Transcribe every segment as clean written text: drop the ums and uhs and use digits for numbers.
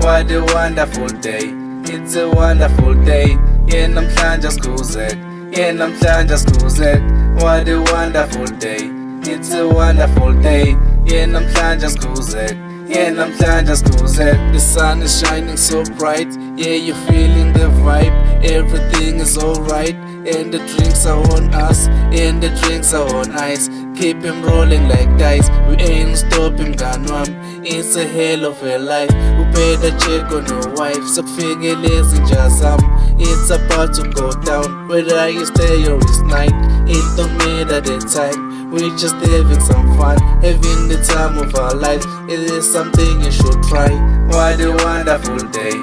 what a wonderful day. It's a wonderful day. Yeah, namhlanje sikuzek. Yeah, namhlanje sikuzek. What a wonderful day. It's a wonderful day. Yeah, namhlanje sikuzek. Yeah, namhlanje sikuzek. The sun is shining so bright. Yeah, you're feeling the vibe. Everything is alright. And the drinks are on us. And the drinks are on ice. Keep him rolling like dice. We ain't stopping, ganwam. It's a hell of a life. We paid a check on your wife. Sakfigelezi njazam. It's about to go down. Whether you stay or it's night, it don't matter the time. We just having some fun, having the time of our lives. It is something you should try. What a wonderful day.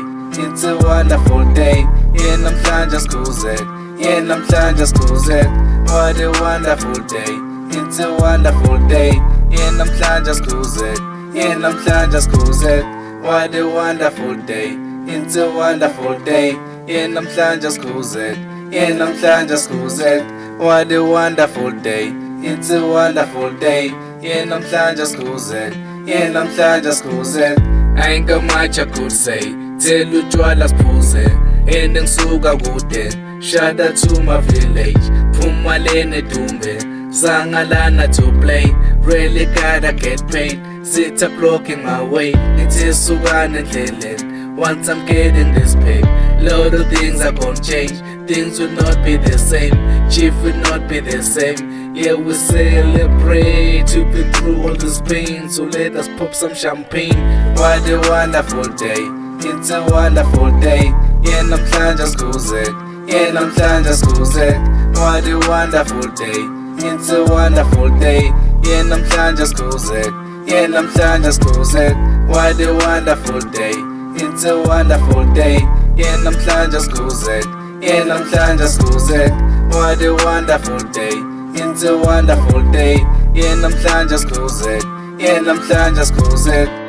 It's a wonderful day. Yeah, namhlanje sikuzek. Yeah, namhlanje sikuzek. What a wonderful day. It's a wonderful day. Yeah, namhlanje sikuzek. Yeah, namhlanje sikuzek. What a wonderful day. It's a wonderful day. Yeah, namhlanje sikuzek. Yeah, namhlanje sikuzek. What a wonderful day. It's a wonderful day. Yeah, namhlanje sikuzek. Yeah, namhlanje sikuzek. I ain't got much I could say. Tell utshwala siphuze. And ngisuka kude. Shout out to my village. Phumaleni Dumbe. Sangalana to play. Really gotta get paid. Sit up blocking my way. Nithi sukana endleleni. Once I'm getting this pay, lot of things are gonna change. Things will not be the same. Chief will not be the same. Yeah, we celebrate. You've been through all this pain, so let us pop some champagne. What a wonderful day. It's a wonderful day. Yeah, namhlanje sikuzek. Yeah, namhlanje sikuzek. What a wonderful day. It's a wonderful day. Yeah, namhlanje sikuzek. Yeah, namhlanje sikuzek. What a wonderful day. It's a wonderful day. Yeah, namhlanje sikuzek. Yeah, namhlanje sikuzek. What a wonderful day. It's a wonderful day. Yeah, namhlanje sikuzek. Yeah, namhlanje sikuzek.